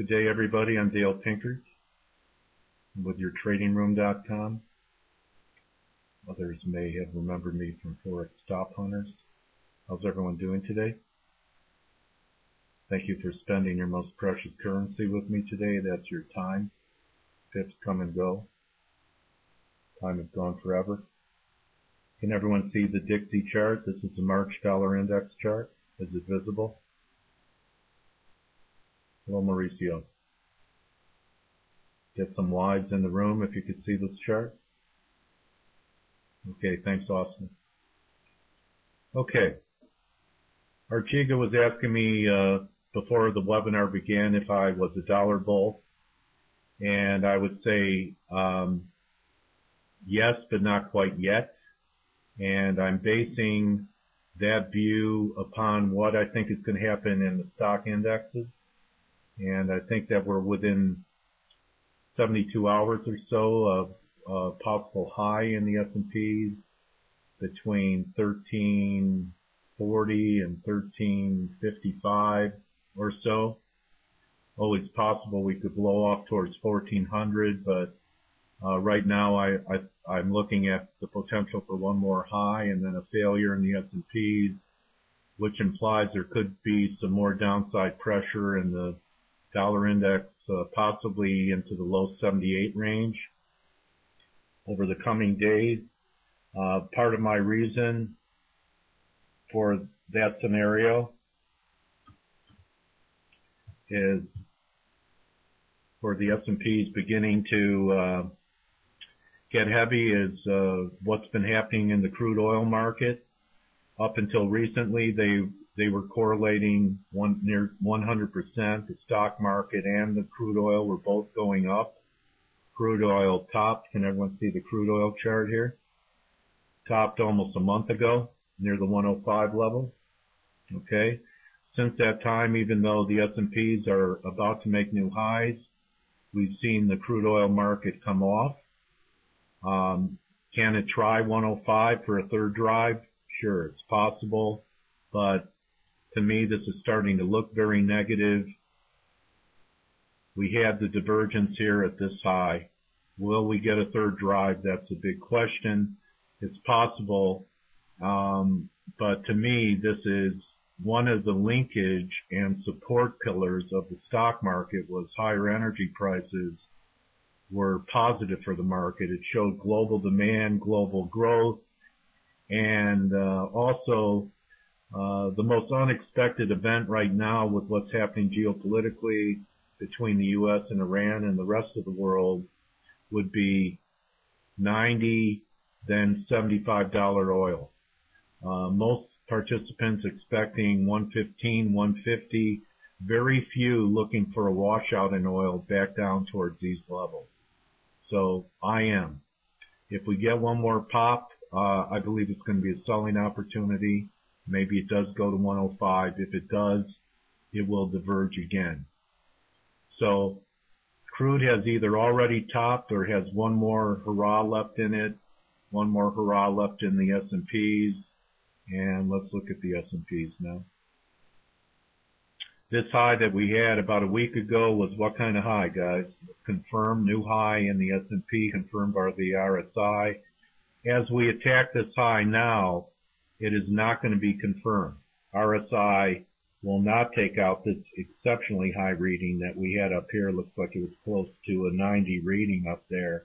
Good day, everybody. I'm J Pinkert with your tradingroom.com. Others may have remembered me from Forex Stop Hunters. How's everyone doing today? Thank you for spending your most precious currency with me today. That's your time. Pips come and go. Time is gone forever. Can everyone see the Dixie chart? This is the March dollar index chart. Is it visible? Hello, Mauricio. Get some wides in the room if you could see this chart. Okay, thanks, Austin. Okay. Archiga was asking me before the webinar began if I was a dollar bull. And I would say yes, but not quite yet. And I'm basing that view upon what I think is going to happen in the stock indexes. And I think that we're within 72 hours or so of a possible high in the S&Ps between 1340 and 1355 or so. Always possible we could blow off towards 1400, but right now I'm looking at the potential for one more high and then a failure in the S&Ps, which implies there could be some more downside pressure in the dollar index, possibly into the low 78 range over the coming days. Part of my reason for that scenario is for the S&Ps beginning to get heavy is what's been happening in the crude oil market. Up until recently, they were correlating near 100%. The stock market and the crude oil were both going up. Crude oil topped. Can everyone see the crude oil chart here? Topped almost a month ago near the 105 level. Okay. Since that time, even though the S&Ps are about to make new highs, we've seen the crude oil market come off. Can it try 105 for a third drive? Sure, it's possible, but to me, this is starting to look very negative. We had the divergence here at this high. Will we get a third drive? That's a big question. It's possible, but to me, this is one of the linkage and support pillars of the stock market was higher energy prices were positive for the market. It showed global demand, global growth, and also the most unexpected event right now with what's happening geopolitically between the U.S. and Iran and the rest of the world would be 90, then $75 oil. Most participants expecting 115, 150, very few looking for a washout in oil back down towards these levels. So I am. If we get one more pop, I believe it's going to be a selling opportunity. Maybe it does go to 105. If it does, it will diverge again. So crude has either already topped or has one more hurrah left in it, one more hurrah left in the S&Ps. And let's look at the S&Ps now. This high that we had about a week ago was what kind of high, guys? Confirmed new high in the S&P, confirmed by the RSI. As we attack this high now, it is not going to be confirmed. RSI will not take out this exceptionally high reading that we had up here. Looks like it was close to a 90 reading up there.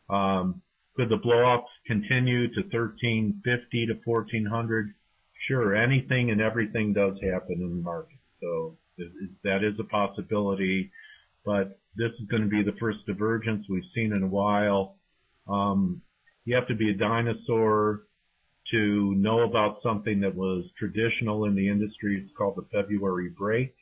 Could the blow-ups continue to 1350 to 1400? Sure, anything and everything does happen in the market. So that is a possibility, but this is going to be the first divergence we've seen in a while. You have to be a dinosaur to know about something that was traditional in the industry. It's called the February break.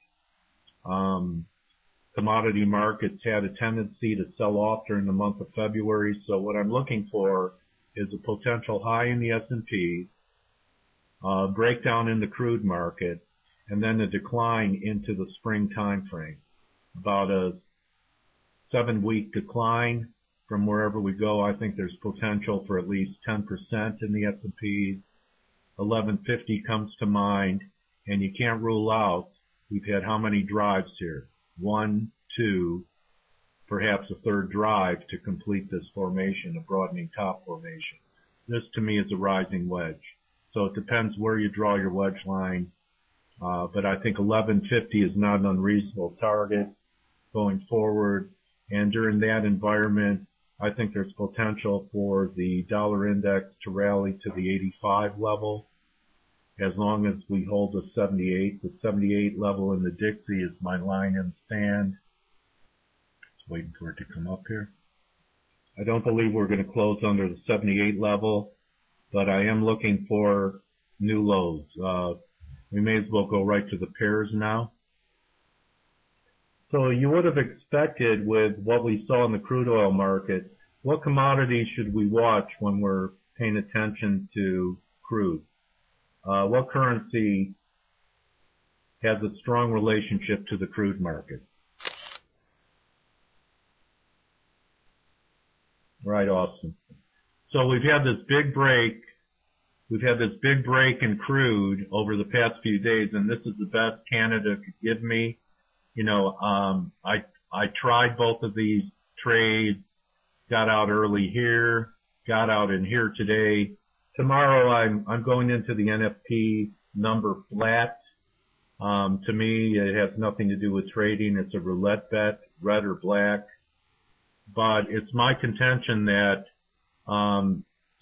Commodity markets had a tendency to sell off during the month of February. So what I'm looking for is a potential high in the S&P, breakdown in the crude market, and then a decline into the spring time frame. About a 7-week decline from wherever we go. I think there's potential for at least 10% in the S&Ps. 1150 comes to mind, and you can't rule out, we've had how many drives here? 1, 2, perhaps a third drive to complete this formation, a broadening top formation. This to me is a rising wedge. So it depends where you draw your wedge line. But I think 1150 is not an unreasonable target going forward. And during that environment, I think there's potential for the dollar index to rally to the 85 level as long as we hold the 78. The 78 level in the Dixie is my line in the sand. Just waiting for it to come up here. I don't believe we're going to close under the 78 level, but I am looking for new lows. We may as well go right to the pairs now. So you would have expected with what we saw in the crude oil market, what commodities should we watch when we're paying attention to crude? What currency has a strong relationship to the crude market? Right, Austin. So we've had this big break. We've had this big break in crude over the past few days, and this is the best Canada could give me. You know, I tried both of these trades, got out early here, got out in here today. Tomorrow I'm going into the NFP number flat. To me, it has nothing to do with trading. It's a roulette bet, red or black. But it's my contention that,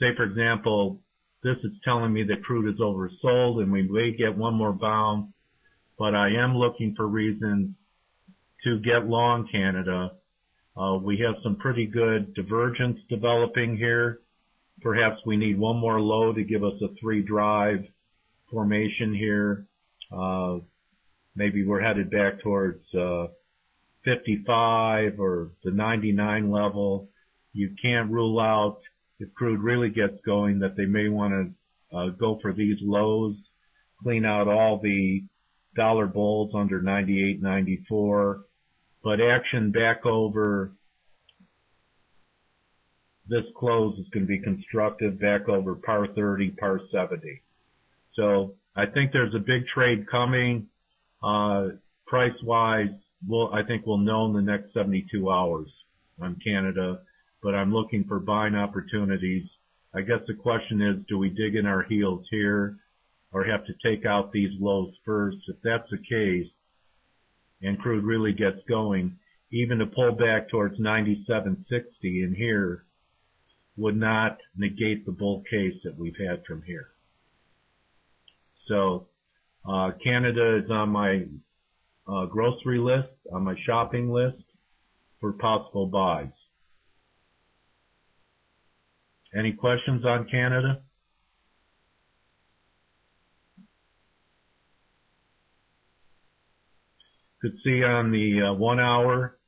say for example, this is telling me that crude is oversold and we may get one more bounce, but I am looking for reasons to get long Canada. We have some pretty good divergence developing here. Perhaps we need one more low to give us a 3 drive formation here. Maybe we're headed back towards 55 or the 99 level. You can't rule out, if crude really gets going, that they may want to go for these lows, clean out all the dollar bulls under 98, 94, but action back over this close is going to be constructive back over par 30, par 70. So I think there's a big trade coming. Price-wise, I think we'll know in the next 72 hours on Canada, but I'm looking for buying opportunities. I guess the question is, do we dig in our heels here or have to take out these lows first? If that's the case, and crude really gets going, even to pull back towards 97.60 in here would not negate the bull case that we've had from here. So Canada is on my grocery list, on my shopping list for possible buys. Any questions on Canada? Could see on the 1 hour,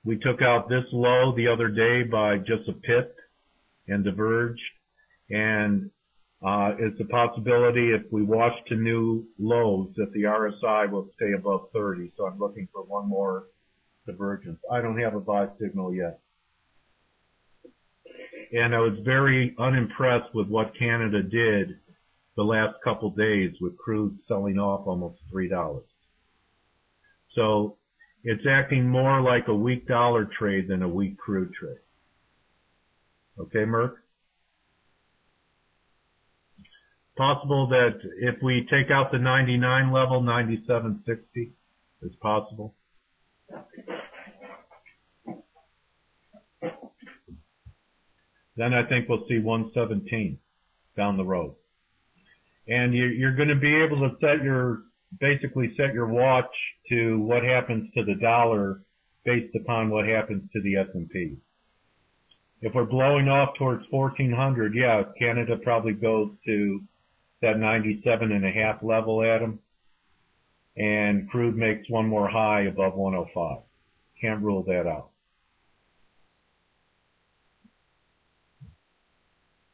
we took out this low the other day by just a pip and diverged, and it's a possibility if we wash to new lows that the RSI will stay above 30. So I'm looking for one more divergence. I don't have a buy signal yet. And I was very unimpressed with what Canada did the last couple days with crude selling off almost $3. So it's acting more like a weak dollar trade than a weak crude trade. Okay, Merck? Possible that if we take out the 99 level, 97.60 is possible. Then I think we'll see 117 down the road. And you're going to be able to basically set your watch to what happens to the dollar based upon what happens to the S&P. If we're blowing off towards 1400, yeah, Canada probably goes to that 97.5 level, Adam, and crude makes one more high above 105. Can't rule that out.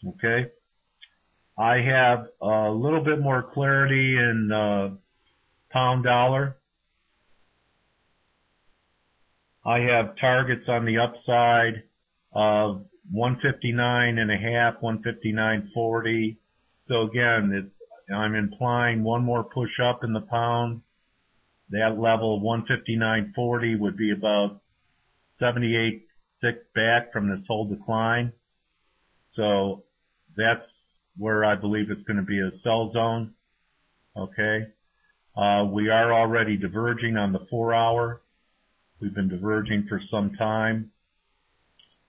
Okay. I have a little bit more clarity in pound dollar. I have targets on the upside of 159.5, 159.40. So again, I'm implying one more push up in the pound. That level 159.40 would be about 78.6 back from this whole decline. So that's where I believe it's going to be a sell zone. Okay. We are already diverging on the 4 hour. We've been diverging for some time.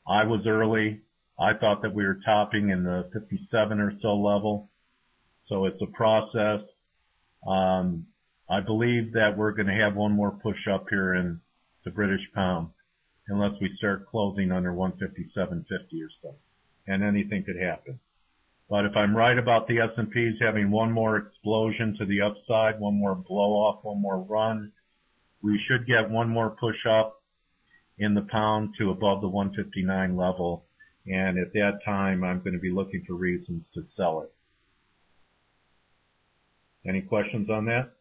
I was early. I thought that we were topping in the 57 or so level. So it's a process. I believe that we're going to have one more push up here in the British pound unless we start closing under 157.50 or so. And anything could happen. But if I'm right about the S&Ps having one more explosion to the upside, one more blow off, one more run, we should get one more push up in the pound to above the 159 level. And at that time, I'm going to be looking for reasons to sell it. Any questions on that?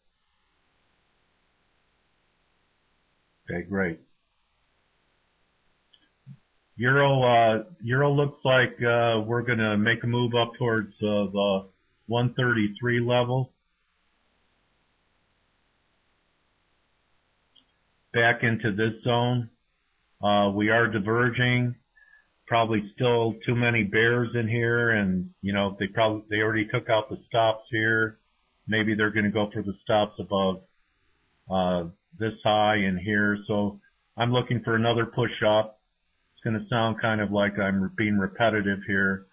Okay, great. Euro looks like we're going to make a move up towards the 133 level. Back into this zone. We are diverging. Probably still too many bears in here, and you know they already took out the stops here. Maybe they're going to go for the stops above this high in here. So I'm looking for another push up. It's going to sound kind of like I'm being repetitive here,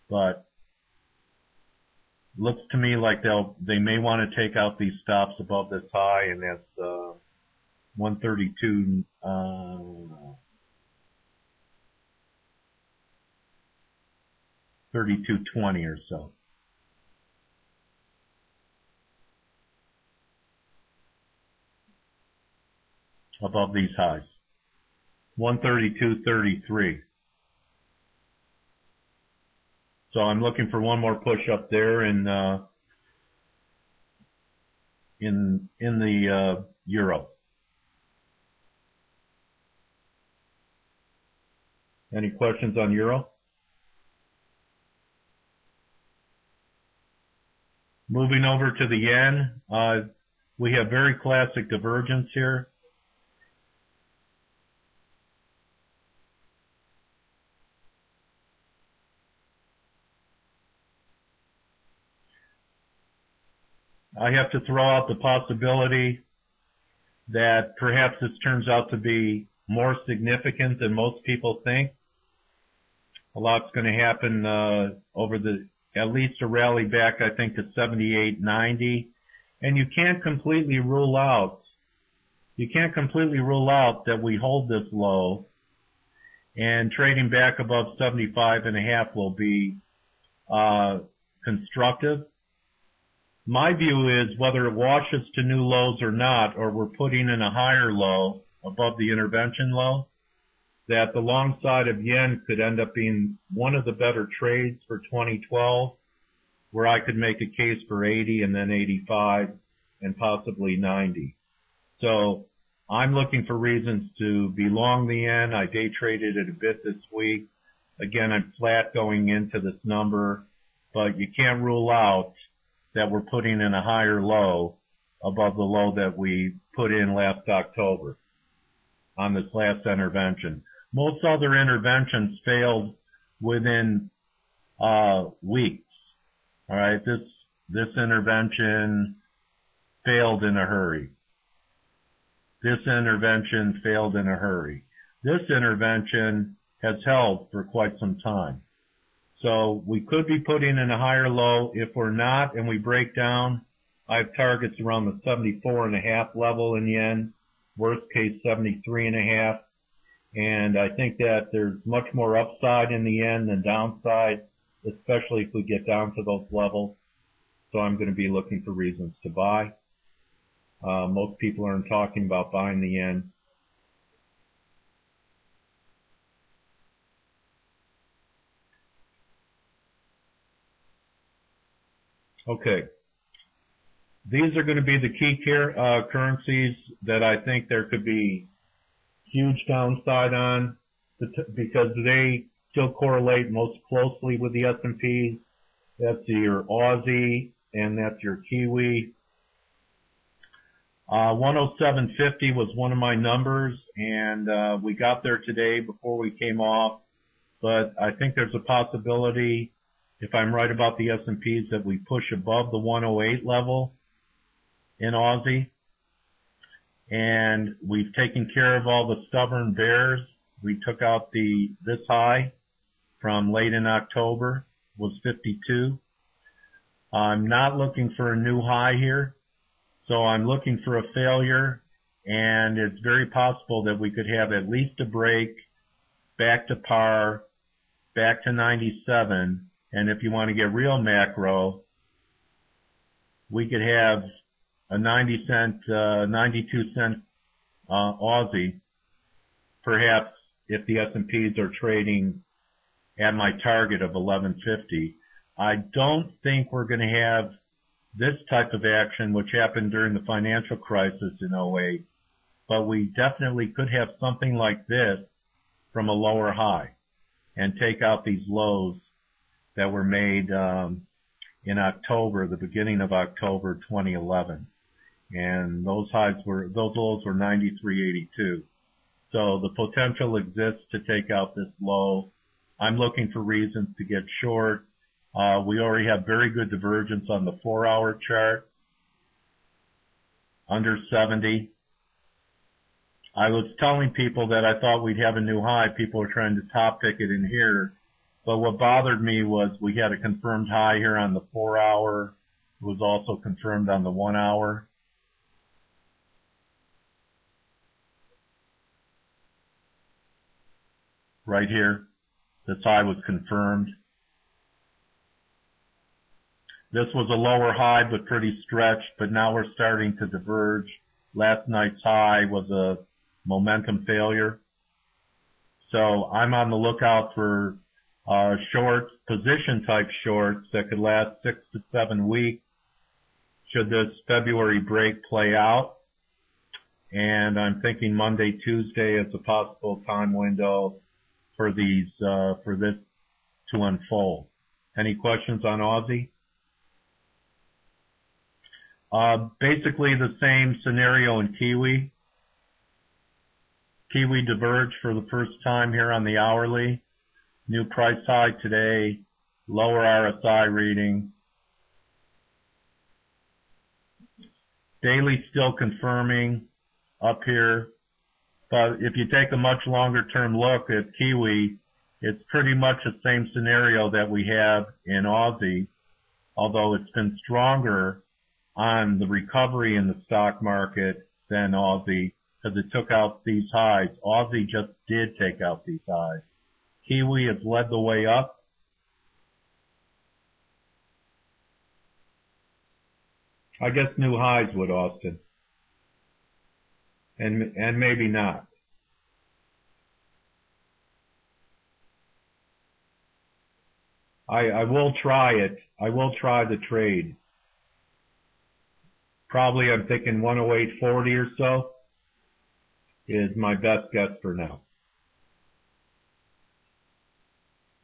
but looks to me like they may want to take out these stops above this high, and that's 132. 32.20 or so. Above these highs. 132.33. So I'm looking for one more push up there in the euro. Any questions on euro? Moving over to the yen, we have very classic divergence here. I have to throw out the possibility that perhaps this turns out to be more significant than most people think. A lot's going to happen over at least a rally back, I think, to 78.90. And you can't completely rule out that we hold this low, and trading back above 75.5 will be constructive. My view is whether it washes to new lows or not, or we're putting in a higher low above the intervention low, that the long side of yen could end up being one of the better trades for 2012, where I could make a case for 80 and then 85 and possibly 90. So I'm looking for reasons to be long the yen. I day traded it a bit this week. Again, I'm flat going into this number, but you can't rule out that we're putting in a higher low above the low that we put in last October on this last intervention. Most other interventions failed within weeks. All right, this intervention failed in a hurry. This intervention failed in a hurry. This intervention has held for quite some time. So we could be putting in a higher low. If we're not and we break down, I have targets around the 74.5 level in yen, worst case 73.5. And I think that there's much more upside in the yen than downside, especially if we get down to those levels. So I'm going to be looking for reasons to buy. Most people aren't talking about buying the yen. Okay. These are going to be the key currencies that I think there could be huge downside on because they still correlate most closely with the S&Ps. That's your Aussie and that's your Kiwi. 107.50 was one of my numbers, and we got there today before we came off. But I think there's a possibility, if I'm right about the S&Ps, that we push above the 108 level in Aussie. And we've taken care of all the stubborn bears. We took out this high from late in October, was 52. I'm not looking for a new high here, so I'm looking for a failure, and it's very possible that we could have at least a break back to par, back to 97, and if you want to get real macro, we could have a 92 cent Aussie, perhaps if the S&Ps are trading at my target of 1150. I don't think we're going to have this type of action, which happened during the financial crisis in '08, but we definitely could have something like this from a lower high and take out these lows that were made in October, the beginning of October 2011. And those lows were 93.82. So the potential exists to take out this low. I'm looking for reasons to get short. We already have very good divergence on the 4-hour chart, under 70. I was telling people that I thought we'd have a new high. People were trying to top pick it in here. But what bothered me was we had a confirmed high here on the 4-hour. It was also confirmed on the 1-hour. Right here, this high was confirmed. This was a lower high, but pretty stretched, but now we're starting to diverge. Last night's high was a momentum failure. So I'm on the lookout for short, position type shorts that could last 6 to 7 weeks should this February break play out. And I'm thinking Monday, Tuesday as a possible time window for this to unfold. Any questions on Aussie? Basically the same scenario in Kiwi. Kiwi diverged for the first time here on the hourly. New price high today, lower RSI reading. Daily still confirming up here. But if you take a much longer term look at Kiwi, it's pretty much the same scenario that we have in Aussie, although it's been stronger on the recovery in the stock market than Aussie because it took out these highs. Aussie just did take out these highs. Kiwi has led the way up. I guess new highs would, Austin. And maybe not. I will try it. I will try the trade. Probably I'm thinking 108.40 or so is my best guess for now.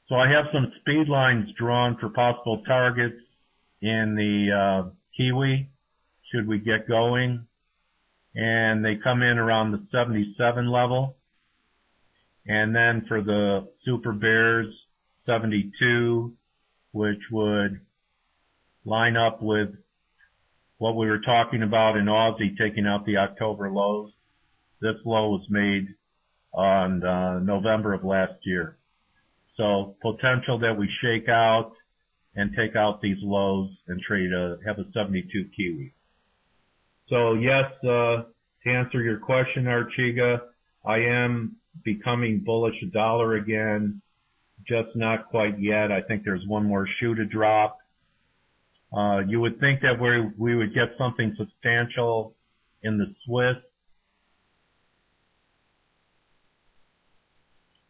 So I have some speed lines drawn for possible targets in the Kiwi should we get going. And they come in around the 77 level. And then for the Super Bears, 72, which would line up with what we were talking about in Aussie, taking out the October lows. This low was made on November of last year. So potential that we shake out and take out these lows and have a 72 Kiwi. So yes, to answer your question, Archiga, I am becoming bullish a dollar again, just not quite yet. I think there's one more shoe to drop. You would think that we would get something substantial in the Swiss.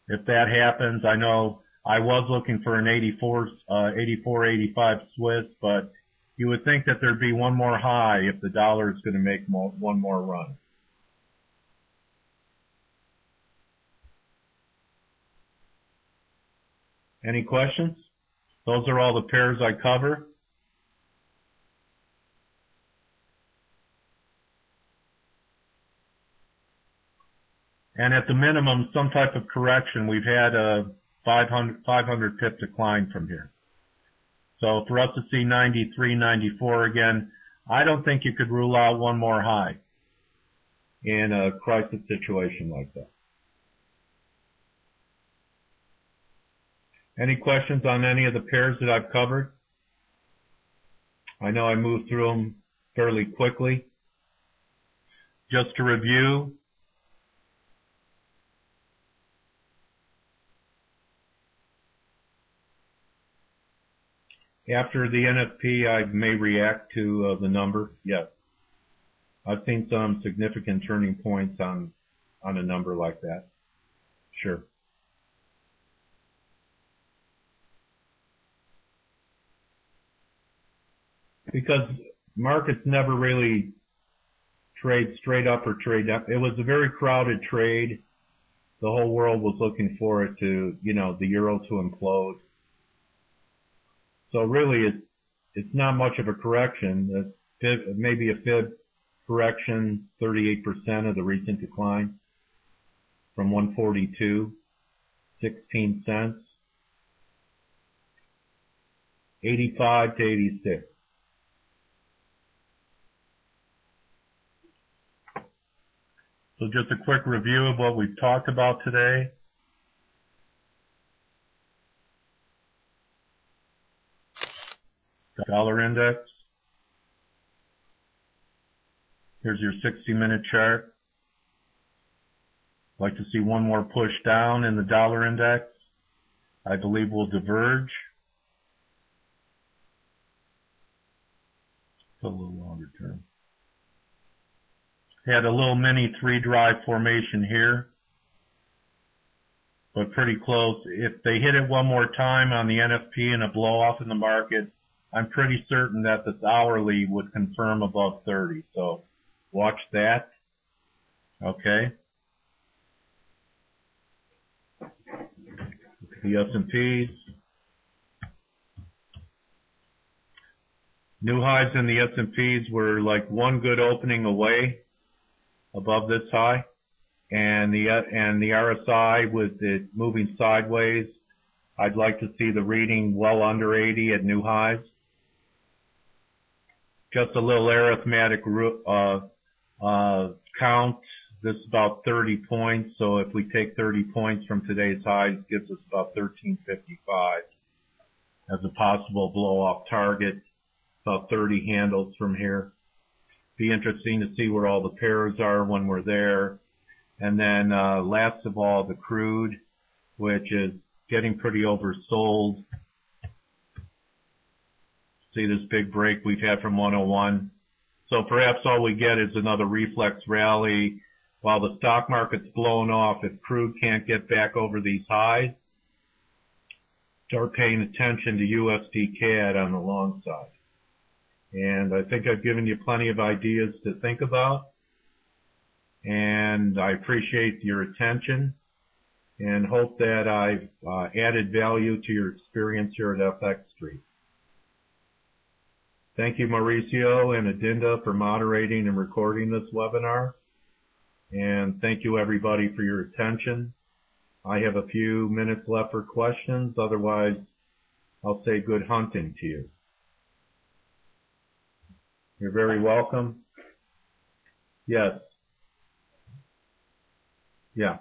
If that happens, I know I was looking for an 84.85 Swiss, but you would think that there'd be one more high if the dollar is going to make one more run. Any questions? Those are all the pairs I cover. And at the minimum, some type of correction. We've had a 500 pip decline from here. So for us to see 93, 94 again, I don't think you could rule out one more high in a crisis situation like that. Any questions on any of the pairs that I've covered? I know I moved through them fairly quickly. Just to review, after the NFP, I may react to the number. Yes. I've seen some significant turning points on a number like that. Sure. Because markets never really trade straight up or trade down. It was a very crowded trade. The whole world was looking for it to, the euro to implode. So really, it's not much of a correction. It's maybe a fib correction, 38% of the recent decline from 142, 16 cents, 85 to 86. So just a quick review of what we've talked about today. Dollar index. Here's your 60-minute chart. I'd like to see one more push down in the dollar index. I believe we'll diverge. It's a little longer term. Had a little mini 3-drive formation here, but pretty close. If they hit it one more time on the NFP and a blow off in the market, I'm pretty certain that this hourly would confirm above 30. So watch that. Okay. The S&Ps. New highs in the S&Ps were like one good opening away above this high, and the RSI with it moving sideways, I'd like to see the reading well under 80 at new highs. Just a little arithmetic count. This is about 30 points, so if we take 30 points from today's highs, it gives us about 1355 as a possible blow-off target, about 30 handles from here. Be interesting to see where all the pairs are when we're there. And then last of all, the crude, which is getting pretty oversold. See this big break we've had from 101. So perhaps all we get is another reflex rally while the stock market's blown off. If crude can't get back over these highs, start paying attention to USD CAD on the long side. And I think I've given you plenty of ideas to think about. And I appreciate your attention and hope that I've added value to your experience here at FX Street. Thank you, Mauricio and Adinda, for moderating and recording this webinar. And thank you, everybody, for your attention. I have a few minutes left for questions. Otherwise, I'll say good hunting to you. You're very welcome. Yes. Yeah.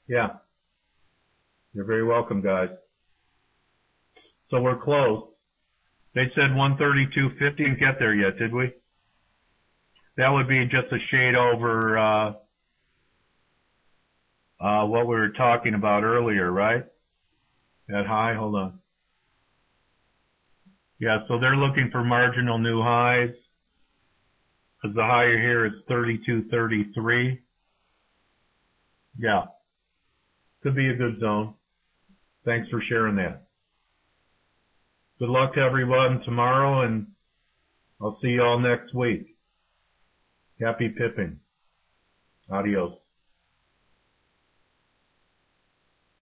Yeah. You're very welcome, guys. So we're close. They said 132.50. Didn't get there yet, did we? That would be just a shade over what we were talking about earlier, right? That high, hold on. Yeah, so they're looking for marginal new highs because the higher here is 32.33. Yeah, could be a good zone. Thanks for sharing that. Good luck to everyone tomorrow, and I'll see you all next week. Happy pipping. Adios.